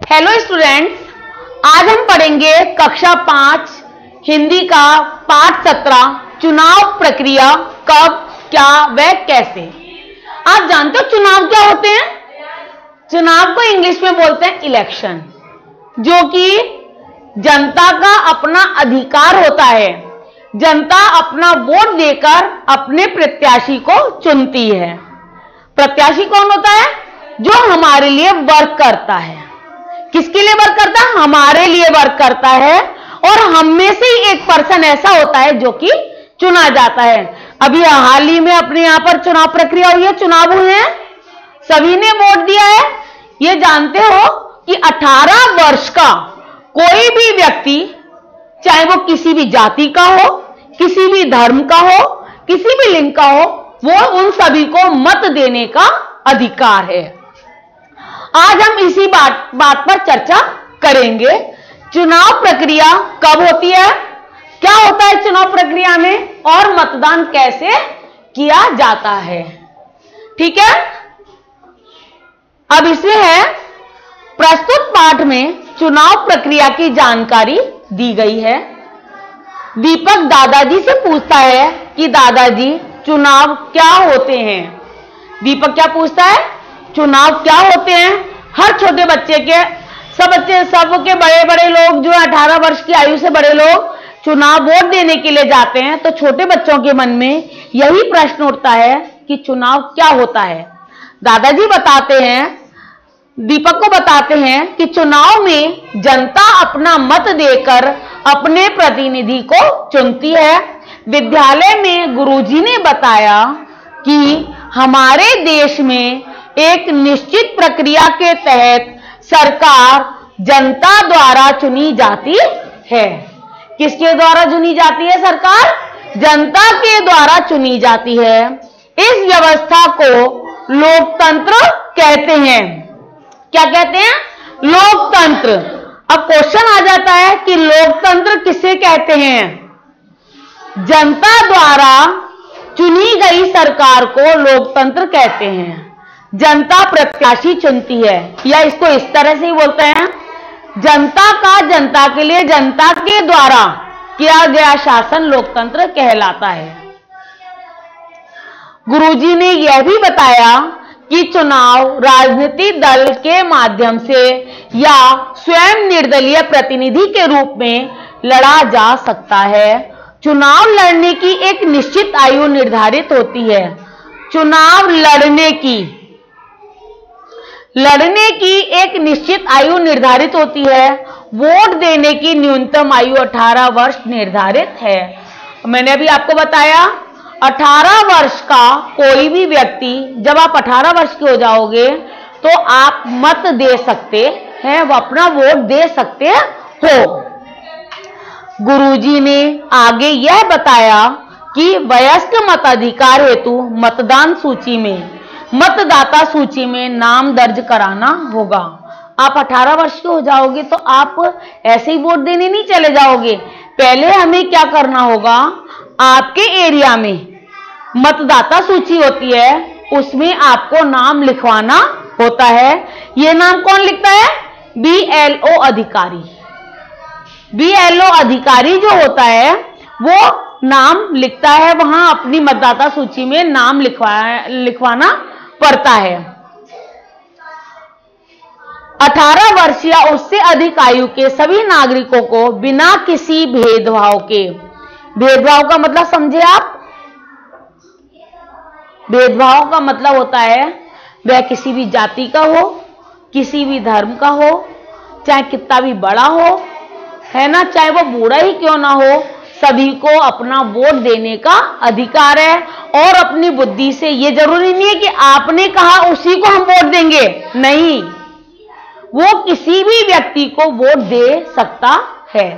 Hello students, आज हम पढ़ेंगे कक्षा 5 हिंदी का पाठ 17 चुनाव प्रक्रिया कब, क्या व कैसे। आप जानते हो चुनाव क्या होते हैं? चुनाव को इंग्लिश में बोलते हैं इलेक्शन, जो कि जनता का अपना अधिकार होता है। जनता अपना वोट देकर अपने प्रत्याशी को चुनती है। प्रत्याशी कौन होता है? जो हमारे लिए वर्क करता है। किसके लिए वर्क करता है? हमारे लिए वर्क करता है। और हम में से ही एक पर्सन ऐसा होता है जो कि चुना जाता है। अभी हाल ही में अपने यहां पर चुनाव प्रक्रिया हुई है, चुनाव हुए हैं, सभी ने वोट दिया है। ये जानते हो कि 18 वर्ष का कोई भी व्यक्ति, चाहे वो किसी भी जाति का हो, किसी भी धर्म का हो, किसी भी लिंग का हो, वो उन सभी को मत देने का अधिकार है। आज हम इसी बात पर चर्चा करेंगे। चुनाव प्रक्रिया कब होती है, क्या होता है चुनाव प्रक्रिया में, और मतदान कैसे किया जाता है। ठीक है, अब इसमें है प्रस्तुत पाठ में चुनाव प्रक्रिया की जानकारी दी गई है। दीपक दादाजी से पूछता है कि दादाजी चुनाव क्या होते हैं। दीपक क्या पूछता है? चुनाव क्या होते हैं। हर छोटे बच्चे के, सबके बड़े बड़े लोग जो 18 वर्ष की आयु से बड़े लोग चुनाव वोट देने के लिए जाते हैं, तो छोटे बच्चों के मन में यही प्रश्न उठता है कि चुनाव क्या होता है। दादाजी बताते हैं, दीपक को बताते हैं कि चुनाव में जनता अपना मत देकर अपने प्रतिनिधि को चुनती है। विद्यालय में गुरुजी ने बताया कि हमारे देश में एक निश्चित प्रक्रिया के तहत सरकार जनता द्वारा चुनी जाती है। किसके द्वारा चुनी जाती है? सरकार जनता के द्वारा चुनी जाती है। इस व्यवस्था को लोकतंत्र कहते हैं। क्या कहते हैं? लोकतंत्र। अब क्वेश्चन आ जाता है कि लोकतंत्र किसे कहते हैं? जनता द्वारा चुनी गई सरकार को लोकतंत्र कहते हैं। जनता प्रत्याशी चुनती है, या इसको इस तरह से ही बोलते हैं, जनता का जनता के लिए जनता के द्वारा किया गया शासन लोकतंत्र कहलाता है। गुरुजी ने यह भी बताया कि चुनाव राजनीतिक दल के माध्यम से या स्वयं निर्दलीय प्रतिनिधि के रूप में लड़ा जा सकता है। चुनाव लड़ने की एक निश्चित आयु निर्धारित होती है। चुनाव लड़ने की एक निश्चित आयु निर्धारित होती है। वोट देने की न्यूनतम आयु 18 वर्ष निर्धारित है। मैंने अभी आपको बताया 18 वर्ष का कोई भी व्यक्ति, जब आप 18 वर्ष के हो जाओगे तो आप मत दे सकते हैं, वो अपना वोट दे सकते हो। गुरुजी ने आगे यह बताया कि वयस्क मताधिकार हेतु मतदान सूची में, मतदाता सूची में नाम दर्ज कराना होगा। आप 18 वर्ष के हो जाओगे तो आप ऐसे ही वोट देने नहीं चले जाओगे। पहले हमें क्या करना होगा, आपके एरिया में मतदाता सूची होती है, उसमें आपको नाम लिखवाना होता है। यह नाम कौन लिखता है? BLO अधिकारी। BLO अधिकारी जो होता है वो नाम लिखता है, वहां अपनी मतदाता सूची में नाम लिखवाना पड़ता है। 18 वर्ष या उससे अधिक आयु के सभी नागरिकों को बिना किसी भेदभाव के, भेदभाव का मतलब समझे आप? भेदभाव का मतलब होता है वह किसी भी जाति का हो, किसी भी धर्म का हो, चाहे कितना भी बड़ा हो, है ना, चाहे वो बूढ़ा ही क्यों ना हो, सभी को अपना वोट देने का अधिकार है। और अपनी बुद्धि से, ये जरूरी नहीं है कि आपने कहा उसी को हम वोट देंगे, नहीं, वो किसी भी व्यक्ति को वोट दे सकता है।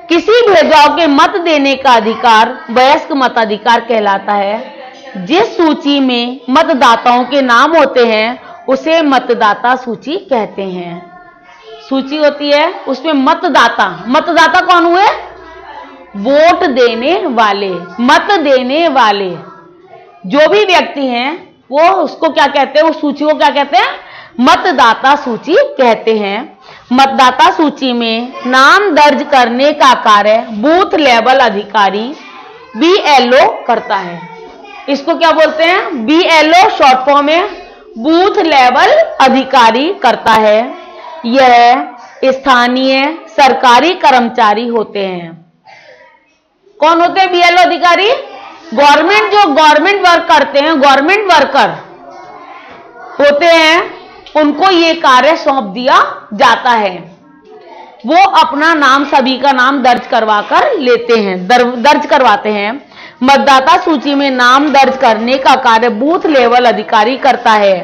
किसी भेदभाव के मत देने का अधिकार वयस्क मताधिकार कहलाता है। जिस सूची में मतदाताओं के नाम होते हैं उसे मतदाता सूची कहते हैं। सूची होती है, उसमें मतदाता कौन हुए? वोट देने वाले, मत देने वाले जो भी व्यक्ति हैं वो उसको क्या कहते हैं, उस सूची को क्या कहते हैं, मतदाता सूची कहते हैं। मतदाता सूची में नाम दर्ज करने का कार्य बूथ लेवल अधिकारी BLO करता है। इसको क्या बोलते हैं, BLO शॉर्ट फॉर्म में बूथ लेवल अधिकारी करता है। यह स्थानीय सरकारी कर्मचारी होते हैं। कौन होते हैं BLO अधिकारी? गवर्नमेंट, जो गवर्नमेंट वर्क करते हैं, गवर्नमेंट वर्कर होते हैं, उनको ये कार्य सौंप दिया जाता है। वो अपना नाम, सभी का नाम दर्ज करवाकर लेते हैं, दर्ज करवाते हैं। मतदाता सूची में नाम दर्ज करने का कार्य बूथ लेवल अधिकारी करता है।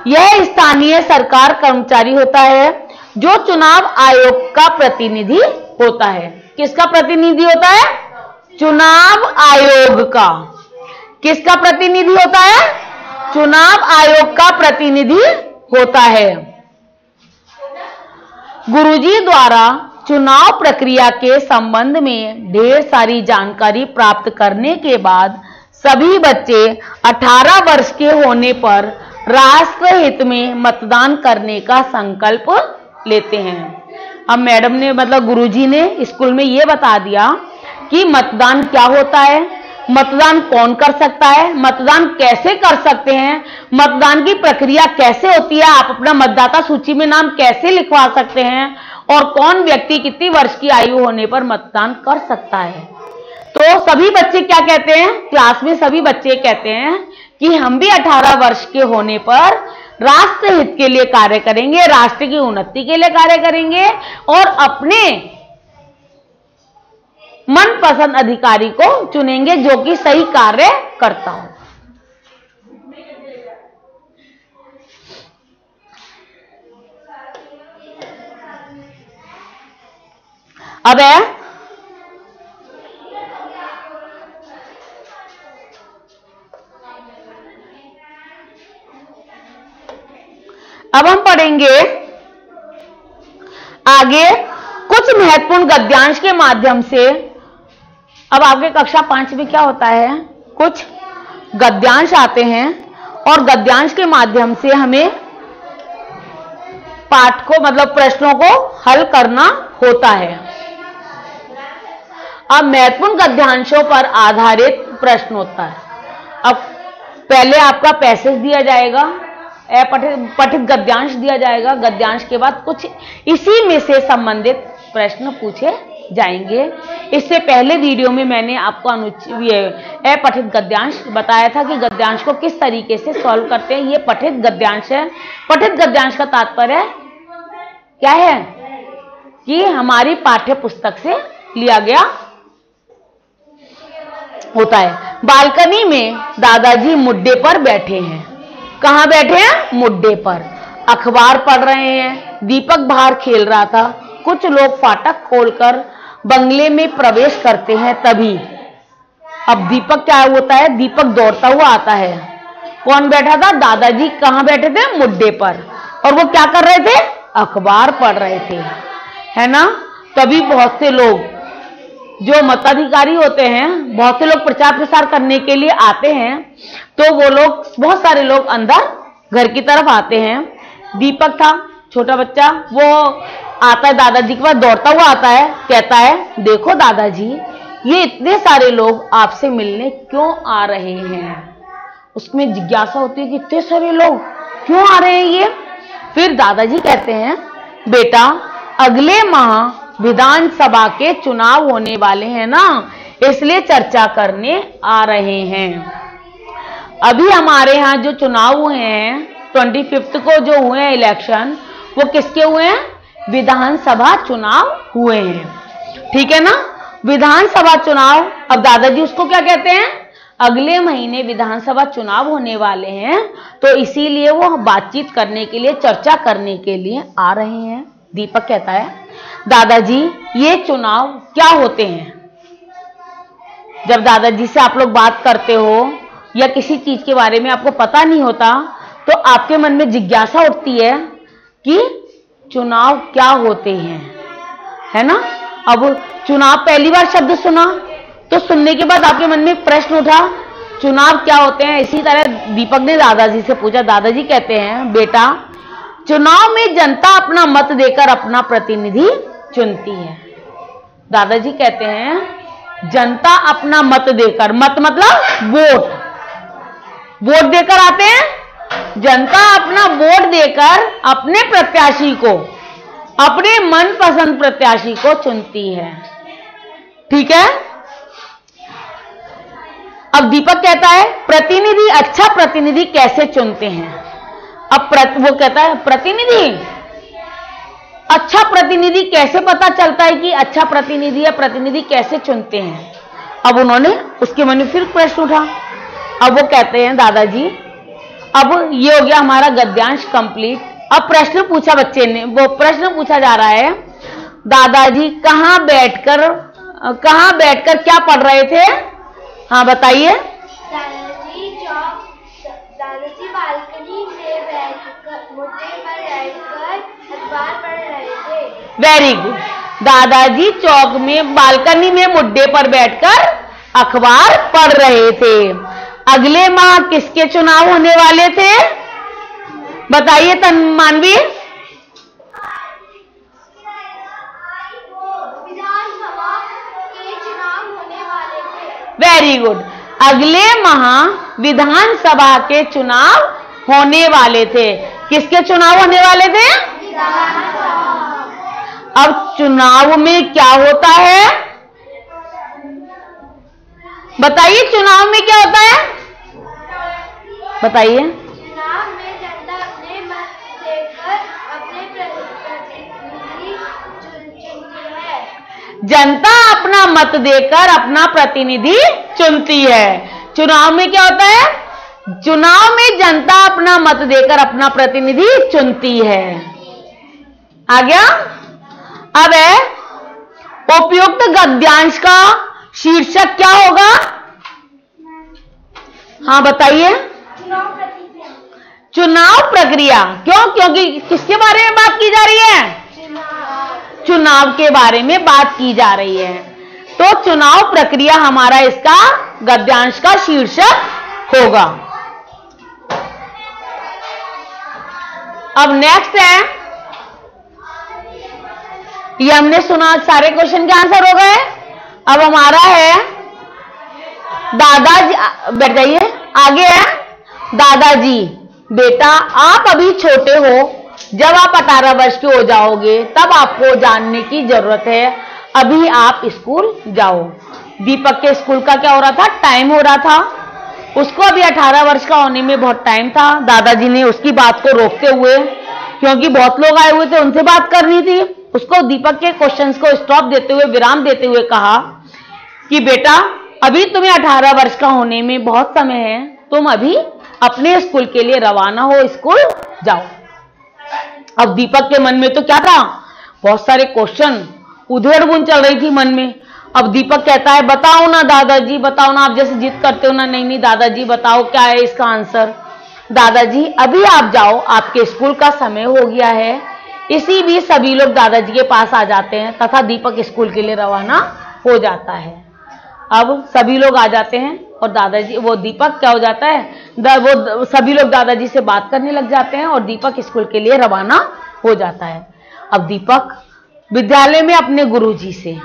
यह स्थानीय सरकार कर्मचारी होता है जो चुनाव आयोग का प्रतिनिधि होता है। किसका प्रतिनिधि होता है? चुनाव आयोग का। किसका प्रतिनिधि होता है? चुनाव आयोग का प्रतिनिधि होता है। गुरुजी द्वारा चुनाव प्रक्रिया के संबंध में ढेर सारी जानकारी प्राप्त करने के बाद सभी बच्चे 18 वर्ष के होने पर राष्ट्र हित में मतदान करने का संकल्प लेते हैं। अब मैडम ने, मतलब गुरुजी ने स्कूल में ये बता दिया कि मतदान क्या होता है, मतदान कौन कर सकता है, मतदान कैसे कर सकते हैं, मतदान की प्रक्रिया कैसे होती है, आप अपना मतदाता सूची में नाम कैसे लिखवा सकते हैं, और कौन व्यक्ति कितनी वर्ष की आयु होने पर मतदान कर सकता है। तो सभी बच्चे क्या कहते हैं, क्लास में सभी बच्चे कहते हैं कि हम भी 18 वर्ष के होने पर राष्ट्र हित के लिए कार्य करेंगे, राष्ट्र की उन्नति के लिए कार्य करेंगे और अपने मनपसंद अधिकारी को चुनेंगे जो कि सही कार्य करता हो। अब हम पढ़ेंगे आगे कुछ महत्वपूर्ण गद्यांश के माध्यम से। अब आपके कक्षा 5 में क्या होता है, कुछ गद्यांश आते हैं और गद्यांश के माध्यम से हमें पाठ को, मतलब प्रश्नों को हल करना होता है। अब महत्वपूर्ण गद्यांशों पर आधारित प्रश्न होता है। अब पहले आपका पैसेज दिया जाएगा, पठित गद्यांश दिया जाएगा, गद्यांश के बाद कुछ इसी में से संबंधित प्रश्न पूछे जाएंगे। इससे पहले वीडियो में मैंने आपको पठित गद्यांश बताया था कि गद्यांश को किस तरीके से सॉल्व करते हैं। ये पठित गद्यांश है। पठित गद्यांश का तात्पर्य क्या है कि हमारी पाठ्य पुस्तक से लिया गया होता है। बालकनी में दादाजी मुड्डे पर बैठे हैं। कहां बैठे हैं? मुड्डे पर। अखबार पढ़ रहे हैं। दीपक बाहर खेल रहा था। कुछ लोग फाटक खोलकर बंगले में प्रवेश करते हैं। तभी अब दीपक क्या होता है, दीपक दौड़ता हुआ आता है। कौन बैठा था? दादाजी। कहां बैठे थे? मुड्डे पर। और वो क्या कर रहे थे? अखबार पढ़ रहे थे, है ना। तभी बहुत से लोग जो मताधिकारी होते हैं, बहुत से लोग प्रचार प्रसार करने के लिए आते हैं। तो वो लोग, बहुत सारे लोग अंदर घर की तरफ आते हैं। दीपक था छोटा बच्चा, वो आता है दादाजी के पास, दौड़ता हुआ आता है, कहता है देखो दादाजी, ये इतने सारे लोग आपसे मिलने क्यों आ रहे हैं। उसमें जिज्ञासा होती है कि इतने सारे लोग क्यों आ रहे हैं ये। फिर दादाजी कहते हैं बेटा, अगले माह विधानसभा के चुनाव होने वाले हैं ना, इसलिए चर्चा करने आ रहे हैं। अभी हमारे यहाँ जो चुनाव हुए हैं 25 को जो हुए हैं इलेक्शन, वो किसके हुए हैं? विधानसभा चुनाव हुए हैं, ठीक है ना। विधानसभा चुनाव, अब दादाजी उसको क्या कहते हैं? अगले महीने विधानसभा चुनाव होने वाले हैं, तो इसीलिए वो बातचीत करने के लिए, चर्चा करने के लिए आ रहे हैं। दीपक कहता है दादाजी, ये चुनाव क्या होते हैं। जब दादाजी से आप लोग बात करते हो या किसी चीज के बारे में आपको पता नहीं होता, तो आपके मन में जिज्ञासा उठती है कि चुनाव क्या होते हैं, है ना। अब चुनाव पहली बार शब्द सुना, तो सुनने के बाद आपके मन में प्रश्न उठा, चुनाव क्या होते हैं, इसी तरह दीपक ने दादाजी से पूछा। दादाजी कहते हैं, बेटा चुनाव में जनता अपना मत देकर अपना प्रतिनिधि चुनती है। दादाजी कहते हैं जनता अपना मत देकर, मत मतलब वोट, वोट देकर आते हैं, जनता अपना वोट देकर अपने प्रत्याशी को, अपने मनपसंद प्रत्याशी को चुनती है। ठीक है। अब दीपक कहता है प्रतिनिधि, अच्छा प्रतिनिधि कैसे चुनते हैं। अब वो कहता है प्रतिनिधि, अच्छा प्रतिनिधि कैसे पता चलता है कि अच्छा प्रतिनिधि या प्रतिनिधि कैसे चुनते हैं। अब उन्होंने उसके मन में फिर प्रश्न उठा। अब वो कहते हैं दादाजी, अब ये हो गया हमारा गद्यांश कंप्लीट। अब प्रश्न पूछा बच्चे ने, वो प्रश्न पूछा जा रहा है, दादाजी कहां बैठकर क्या पढ़ रहे थे। हाँ बताइए। दादाजी बालकनी में बैठकर मुद्दे पर बैठकर अखबार पढ़ रहे थे। Very good. दादाजी चौक में बालकनी में मुद्दे पर बैठकर अखबार पढ़ रहे थे। अगले माह किसके चुनाव होने वाले थे, बताइए मानवी। विधानसभा के चुनाव होने वाले थे। Very good. अगले माह विधानसभा के चुनाव होने वाले थे। किसके चुनाव होने वाले थे। अब चुनाव में क्या होता है, बताइए चुनाव में क्या होता है, बताइए। चुनाव में जनता अपने मत देकर अपने प्रतिनिधि चुनती है। जनता अपना मत देकर अपना प्रतिनिधि चुनती है। चुनाव में क्या होता है, चुनाव में जनता अपना मत देकर अपना प्रतिनिधि चुनती है। आ गया। अब है उपयुक्त गद्यांश का शीर्षक क्या होगा। हाँ बताइए। चुनाव प्रक्रिया। क्यों, क्योंकि किसके बारे में बात की जा रही है, चुनाव के बारे में बात की जा रही है। तो चुनाव प्रक्रिया हमारा इसका गद्यांश का शीर्षक होगा। अब नेक्स्ट है, ये हमने सुना, सारे क्वेश्चन के आंसर हो गए। अब हमारा है दादाजी, बैठ जाइए, आगे है दादाजी बेटा आप अभी छोटे हो, जब आप 18 वर्ष के हो जाओगे तब आपको जानने की जरूरत है, अभी आप स्कूल जाओ। दीपक के स्कूल का क्या हो रहा था, टाइम हो रहा था, उसको अभी 18 वर्ष का होने में बहुत टाइम था। दादाजी ने उसकी बात को रोकते हुए, क्योंकि बहुत लोग आए हुए थे उनसे बात करनी थी, उसको दीपक के क्वेश्चंस को स्टॉप देते हुए, विराम देते हुए कहा कि बेटा अभी तुम्हें 18 वर्ष का होने में बहुत समय है, तुम अभी अपने स्कूल के लिए रवाना हो, स्कूल जाओ। अब दीपक के मन में तो क्या था, बहुत सारे क्वेश्चन, उधेड़-बुन चल रही थी मन में। अब दीपक कहता है बताओ ना दादाजी, बताओ ना, आप जैसे जिद करते हो ना, नहीं नहीं दादाजी बताओ क्या है इसका आंसर। दादाजी अभी आप जाओ, आपके स्कूल का समय हो गया है। इसी बीच सभी लोग दादाजी के पास आ जाते हैं तथा दीपक स्कूल के लिए रवाना हो जाता है। अब सभी लोग आ जाते हैं और दादाजी, वो दीपक क्या हो जाता है, वो सभी लोग दादाजी से बात करने लग जाते हैं और दीपक स्कूल के लिए रवाना हो जाता है। अब दीपक विद्यालय में अपने गुरुजी से,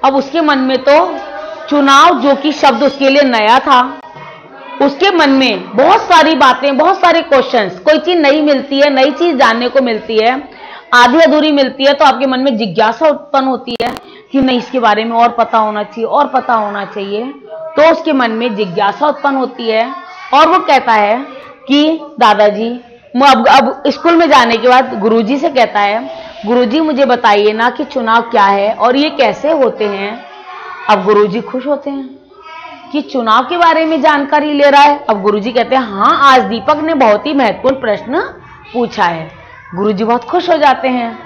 अब उसके मन में तो चुनाव जो कि शब्द उसके लिए नया था, उसके मन में बहुत सारी बातें, बहुत सारे क्वेश्चंस, कोई चीज नई मिलती है, नई चीज जानने को मिलती है, आधी अधूरी मिलती है, तो आपके मन में जिज्ञासा उत्पन्न होती है कि नहीं इसके बारे में और पता होना चाहिए, और पता होना चाहिए। तो उसके मन में जिज्ञासा उत्पन्न होती है और वो कहता है कि दादाजी, अब स्कूल में जाने के बाद गुरुजी से कहता है, गुरुजी मुझे बताइए ना कि चुनाव क्या है और ये कैसे होते हैं। अब गुरुजी खुश होते हैं कि चुनाव के बारे में जानकारी ले रहा है। अब गुरुजी कहते हैं हाँ, आज दीपक ने बहुत ही महत्वपूर्ण प्रश्न पूछा है। गुरुजी बहुत खुश हो जाते हैं।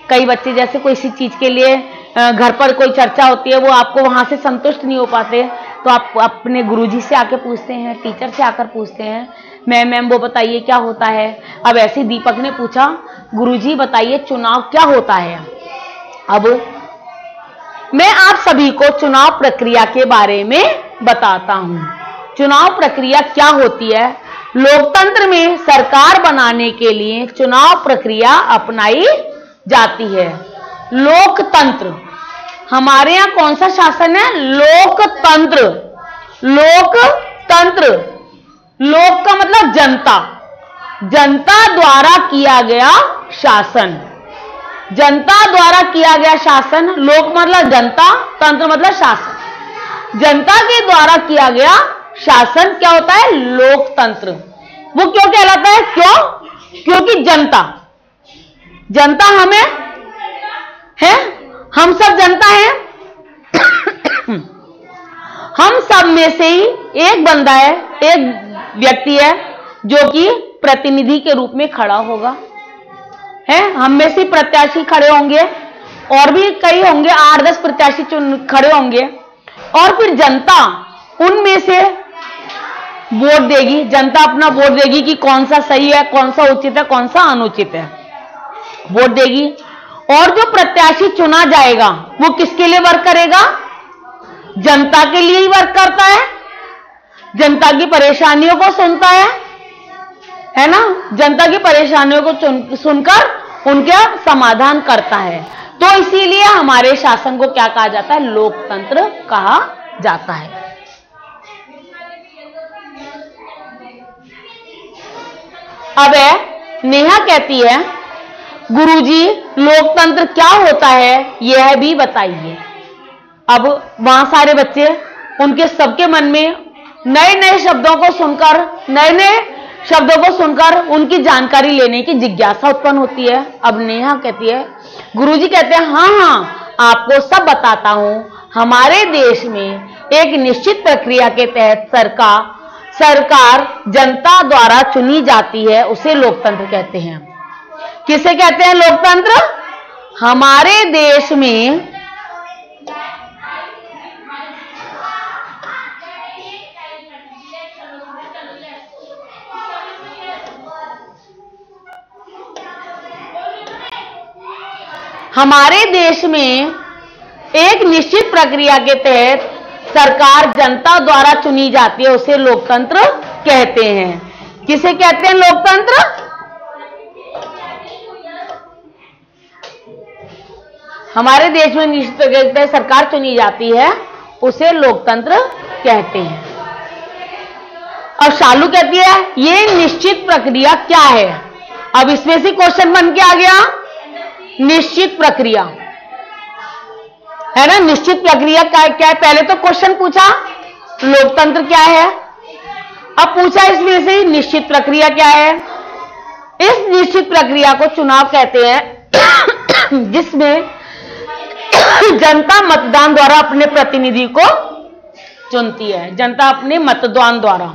कई बच्चे जैसे कोई सी चीज के लिए घर पर कोई चर्चा होती है, वो आपको वहां से संतुष्ट नहीं हो पाते, तो आप अपने गुरुजी से आके पूछते हैं, टीचर से आकर पूछते हैं, मैम वो बताइए क्या होता है। अब ऐसे दीपक ने पूछा, गुरुजी बताइए चुनाव क्या होता है। अब मैं आप सभी को चुनाव प्रक्रिया के बारे में बताता हूं। चुनाव प्रक्रिया क्या होती है? लोकतंत्र में सरकार बनाने के लिए चुनाव प्रक्रिया अपनाई जाती है। लोकतंत्र, हमारे यहां कौन सा शासन है? लोकतंत्र। लोकतंत्र, लोक का मतलब जनता, जनता द्वारा किया गया शासन, जनता द्वारा किया गया शासन। लोक मतलब जनता, तंत्र मतलब शासन। जनता के द्वारा किया गया शासन क्या होता है? लोकतंत्र। वो क्यों कहलाता है? क्यों? क्योंकि जनता, जनता हमें है, हम सब जनता हैं। हम सब में से ही एक बंदा है, एक व्यक्ति है जो कि प्रतिनिधि के रूप में खड़ा होगा, है। हम में से प्रत्याशी खड़े होंगे और भी कई होंगे, 8-10 प्रत्याशी खड़े होंगे और फिर जनता उनमें से वोट देगी। जनता अपना वोट देगी कि कौन सा सही है, कौन सा उचित है, कौन सा अनुचित है, वोट देगी। और जो प्रत्याशी चुना जाएगा वो किसके लिए वर्क करेगा? जनता के लिए ही वर्क करता है, जनता की परेशानियों को सुनता है ना, जनता की परेशानियों को सुनकर उनका समाधान करता है। तो इसीलिए हमारे शासन को क्या कहा जाता है? लोकतंत्र कहा जाता है। अब नेहा कहती है, गुरुजी लोकतंत्र क्या होता है यह भी बताइए। अब वहां सारे बच्चे, उनके सबके मन में नए नए शब्दों को सुनकर उनकी जानकारी लेने की जिज्ञासा उत्पन्न होती है। अब नेहा कहती है, गुरुजी कहते हैं, हाँ आपको सब बताता हूं। हमारे देश में एक निश्चित प्रक्रिया के तहत सरकार जनता द्वारा चुनी जाती है, उसे लोकतंत्र कहते हैं। किसे कहते हैं लोकतंत्र? हमारे देश में एक निश्चित प्रक्रिया के तहत सरकार जनता द्वारा चुनी जाती है, उसे लोकतंत्र कहते हैं। किसे कहते हैं लोकतंत्र? हमारे देश में निश्चित प्रक्रिया के तहत सरकार चुनी जाती है, उसे लोकतंत्र कहते हैं। और शालू कहती है, ये निश्चित प्रक्रिया क्या है? अब इसमें से क्वेश्चन बन के आ गया, निश्चित प्रक्रिया है ना। निश्चित प्रक्रिया क्या है? पहले तो क्वेश्चन पूछा लोकतंत्र क्या है, अब पूछा इसमें से निश्चित प्रक्रिया क्या है। इस निश्चित प्रक्रिया को चुनाव कहते हैं, जिसमें जनता मतदान द्वारा अपने प्रतिनिधि को चुनती है। जनता अपने मतदान द्वारा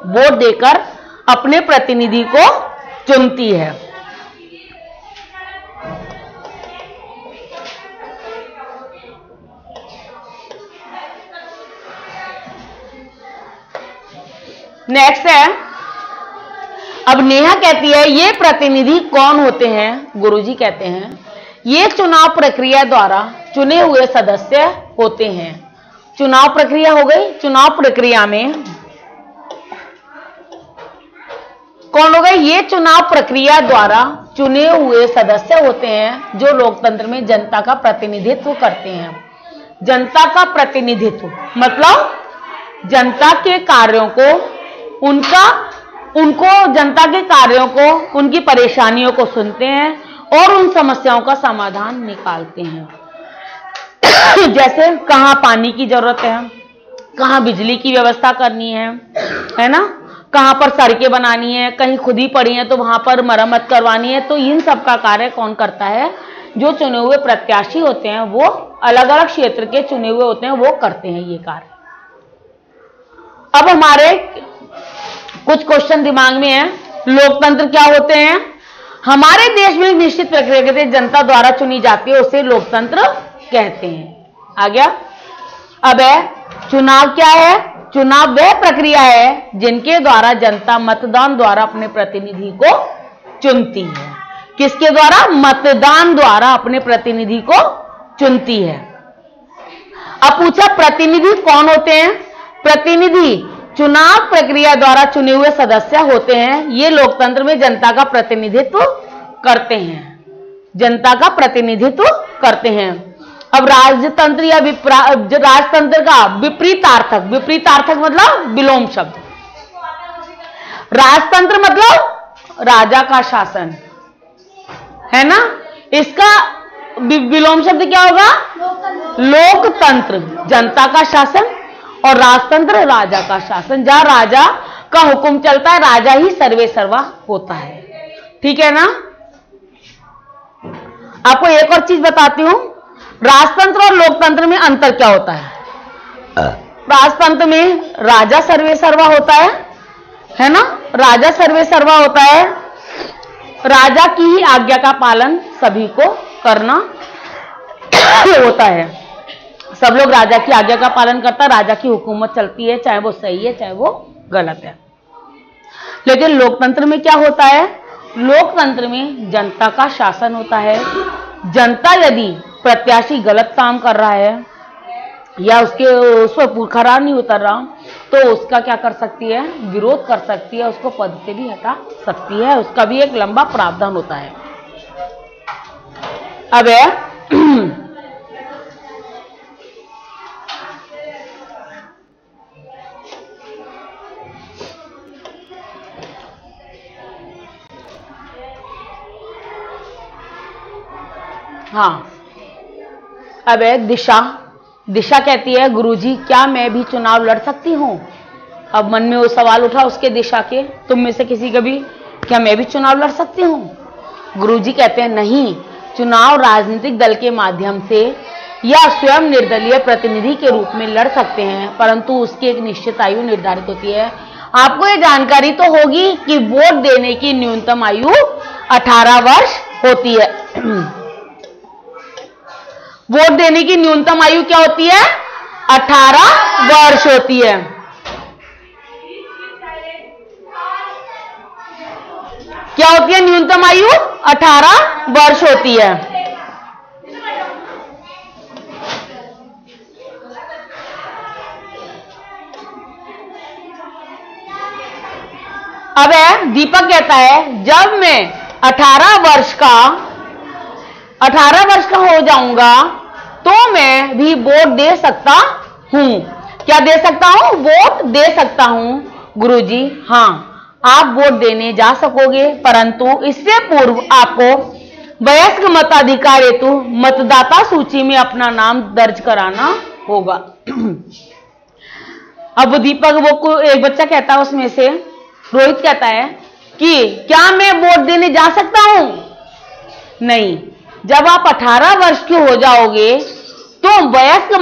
वोट देकर अपने प्रतिनिधि को चुनती है। नेक्स्ट है, अब नेहा कहती है, ये प्रतिनिधि कौन होते हैं? गुरुजी कहते हैं, ये चुनाव प्रक्रिया द्वारा चुने हुए सदस्य होते हैं। चुनाव प्रक्रिया हो गई, चुनाव प्रक्रिया में कौन हो गए? ये चुनाव प्रक्रिया द्वारा चुने हुए सदस्य होते हैं जो लोकतंत्र में जनता का प्रतिनिधित्व करते हैं। जनता का प्रतिनिधित्व मतलब जनता के कार्यों को, उनको जनता के कार्यों को, उनकी परेशानियों को सुनते हैं और उन समस्याओं का समाधान निकालते हैं। जैसे कहां पानी की जरूरत है, कहां बिजली की व्यवस्था करनी है ना, कहां पर सड़कें बनानी है, कहीं खुदी पड़ी है तो वहां पर मरम्मत करवानी है। तो इन सब का कार्य कौन करता है? जो चुने हुए प्रत्याशी होते हैं, वो अलग अलग क्षेत्र के चुने हुए होते हैं, वो करते हैं ये कार्य। अब हमारे कुछ क्वेश्चन दिमाग में है, लोकतंत्र क्या होते हैं? हमारे देश में निश्चित प्रक्रिया के तहत जनता द्वारा चुनी जाती है, उसे लोकतंत्र कहते हैं। आ गया। अब है चुनाव क्या है? चुनाव वह प्रक्रिया है जिनके द्वारा जनता मतदान द्वारा अपने प्रतिनिधि को चुनती है। किसके द्वारा? मतदान द्वारा अपने प्रतिनिधि को चुनती है। अब पूछा प्रतिनिधि कौन होते हैं? प्रतिनिधि चुनाव प्रक्रिया द्वारा चुने हुए सदस्य होते हैं। ये लोकतंत्र में जनता का प्रतिनिधित्व करते हैं, जनता का प्रतिनिधित्व करते हैं। अब राजतंत्र या राजतंत्र का विपरीतार्थक मतलब विलोम शब्द। राजतंत्र मतलब राजा का शासन, है ना। इसका विलोम शब्द क्या होगा? लोकतंत्र, जनता का शासन, और राजतंत्र राजा का शासन, जहां राजा का हुक्म चलता है, राजा ही सर्वे सर्वा होता है। ठीक है ना। आपको एक और चीज बताती हूं, राजतंत्र और लोकतंत्र में अंतर क्या होता है। राजतंत्र में राजा सर्वे सर्वा होता है ना, राजा सर्वे सर्वा होता है। राजा की ही आज्ञा का पालन सभी को करना होता है। सब लोग राजा की आज्ञा का पालन करता है, राजा की हुकूमत चलती है, चाहे वो सही है चाहे वो गलत है। लेकिन लोकतंत्र में क्या होता है? लोकतंत्र में जनता का शासन होता है। जनता यदि प्रत्याशी गलत काम कर रहा है या उस पर खरा नहीं उतर रहा, तो उसका क्या कर सकती है? विरोध कर सकती है, उसको पद से भी हटा सकती है। उसका भी एक लंबा प्रावधान होता है। अब हाँ, अब दिशा। दिशा कहती है, गुरुजी क्या मैं भी चुनाव लड़ सकती हूँ? अब मन में वो सवाल उठा उसके दिशा के, तुम में से किसी का भी, क्या मैं भी चुनाव लड़ सकती हूँ? गुरुजी कहते हैं नहीं, चुनाव राजनीतिक दल के माध्यम से या स्वयं निर्दलीय प्रतिनिधि के रूप में लड़ सकते हैं, परंतु उसकी एक निश्चित आयु निर्धारित होती है। आपको ये जानकारी तो होगी कि वोट देने की न्यूनतम आयु 18 वर्ष होती है। वोट देने की न्यूनतम आयु क्या होती है? 18 वर्ष होती है। क्या होती है न्यूनतम आयु? 18 वर्ष होती है। अब दीपक कहता है, जब मैं 18 वर्ष का हो जाऊंगा तो मैं भी वोट दे सकता हूं। क्या दे सकता हूं? वोट दे सकता हूं। गुरुजी हां, आप वोट देने जा सकोगे, परंतु इससे पूर्व आपको वयस्क मताधिकार हेतु मतदाता सूची में अपना नाम दर्ज कराना होगा। अब दीपक वो एक बच्चा कहता है, उसमें से रोहित कहता है कि क्या मैं वोट देने जा सकता हूं? नहीं, जब आप 18 वर्ष के हो जाओगे तो वयस्क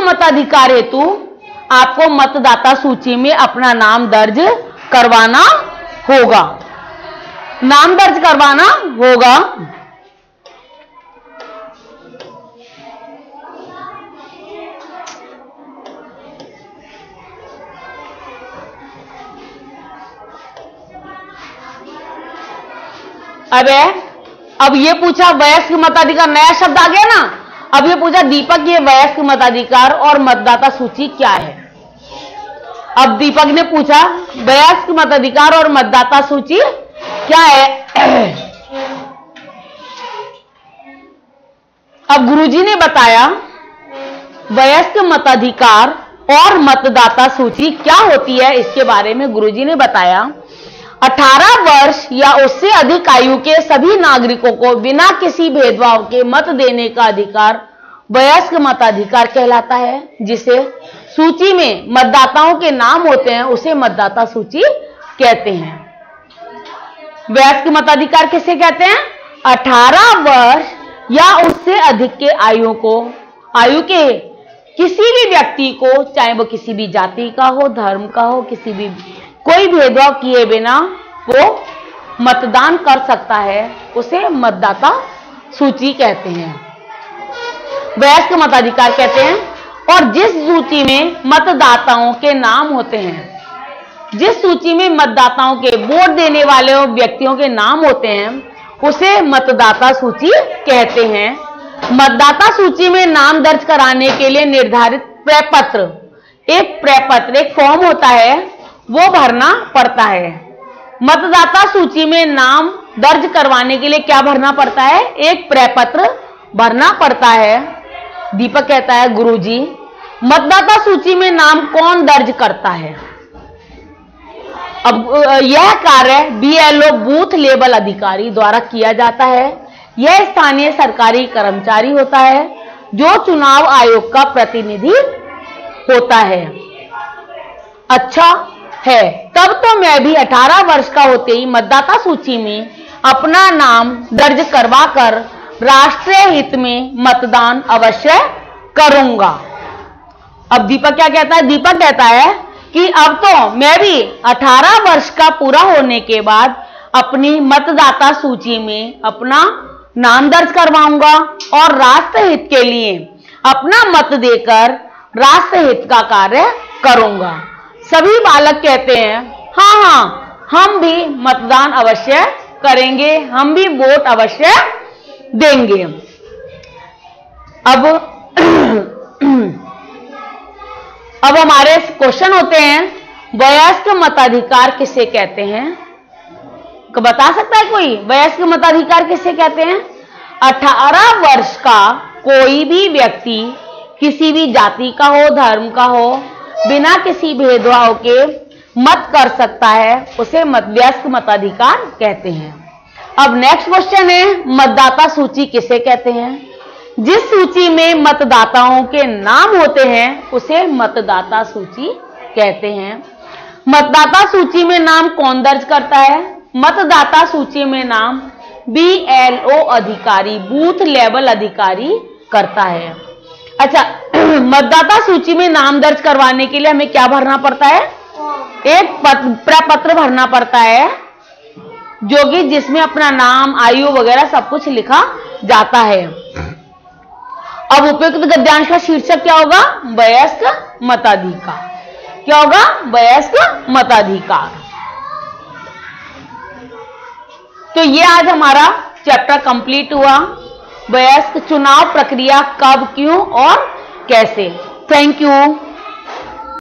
मताधिकार हेतु आपको मतदाता सूची में अपना नाम दर्ज करवाना होगा। नाम दर्ज करवाना होगा। अब ये पूछा वयस्क मताधिकार, नया शब्द आ गया ना। अब ये पूछा दीपक, ये वयस्क मताधिकार और मतदाता सूची क्या है? अब दीपक ने पूछा वयस्क मताधिकार और मतदाता सूची क्या है? अब गुरुजी ने बताया वयस्क मताधिकार और मतदाता सूची क्या होती है। इसके बारे में गुरुजी ने बताया 18 वर्ष या उससे अधिक आयु के सभी नागरिकों को बिना किसी भेदभाव के मत देने का अधिकार वयस्क मताधिकार कहलाता है। जिसे सूची में मतदाताओं के नाम होते हैं उसे मतदाता सूची कहते हैं। वयस्क मताधिकार किसे कहते हैं? 18 वर्ष या उससे अधिक के आयु के किसी भी व्यक्ति को, चाहे वो किसी भी जाति का हो, धर्म का हो, किसी भी कोई भेदभाव किए बिना वो मतदान कर सकता है, उसे मतदाता सूची कहते हैं, वयस्क मताधिकार कहते हैं। और जिस सूची में मतदाताओं के नाम होते हैं, जिस सूची में मतदाताओं के वोट देने वाले व्यक्तियों के नाम होते हैं, उसे मतदाता सूची कहते हैं। मतदाता सूची में नाम दर्ज कराने के लिए निर्धारित प्रपत्र एक प्रपत्र, एक फॉर्म होता है, वो भरना पड़ता है। मतदाता सूची में नाम दर्ज करवाने के लिए क्या भरना पड़ता है? एक प्रपत्र भरना पड़ता है। दीपक कहता है गुरुजी, मतदाता सूची में नाम कौन दर्ज करता है? अब यह कार्य BLO बूथ लेवल अधिकारी द्वारा किया जाता है। यह स्थानीय सरकारी कर्मचारी होता है जो चुनाव आयोग का प्रतिनिधि होता है। अच्छा है, तब तो मैं भी 18 वर्ष का होते ही मतदाता सूची में अपना नाम दर्ज करवाकर राष्ट्रीय हित में मतदान अवश्य करूंगा। अब दीपक क्या कहता है? दीपक कहता है कि अब तो मैं भी 18 वर्ष का पूरा होने के बाद अपनी मतदाता सूची में अपना नाम दर्ज करवाऊंगा और राष्ट्रहित के लिए अपना मत देकर राष्ट्रहित का कार्य करूंगा। सभी बालक कहते हैं हाँ हाँ, हम भी मतदान अवश्य करेंगे, हम भी वोट अवश्य देंगे। अब हमारे क्वेश्चन होते हैं, वयस्क मताधिकार किसे कहते हैं? बता सकता है कोई? वयस्क मताधिकार किसे कहते हैं? 18 वर्ष का कोई भी व्यक्ति किसी भी जाति का हो, धर्म का हो, बिना किसी भेदभाव के मत कर सकता है, उसे वयस्क मताधिकार कहते हैं। अब नेक्स्ट क्वेश्चन है, मतदाता सूची किसे कहते हैं? जिस सूची में मतदाताओं के नाम होते हैं उसे मतदाता सूची कहते हैं। मतदाता सूची में नाम कौन दर्ज करता है? मतदाता सूची में नाम BLO अधिकारी, बूथ लेवल अधिकारी करता है। अच्छा, मतदाता सूची में नाम दर्ज करवाने के लिए हमें क्या भरना पड़ता है? एक प्रपत्र भरना पड़ता है, जो कि जिसमें अपना नाम, आयु वगैरह सब कुछ लिखा जाता है। अब उपयुक्त गद्यांश का शीर्षक क्या होगा? वयस्क मताधिकार। क्या होगा? वयस्क मताधिकार। तो ये आज हमारा चैप्टर कंप्लीट हुआ, वयस्क चुनाव प्रक्रिया कब, क्यों और कैसे। Thank you.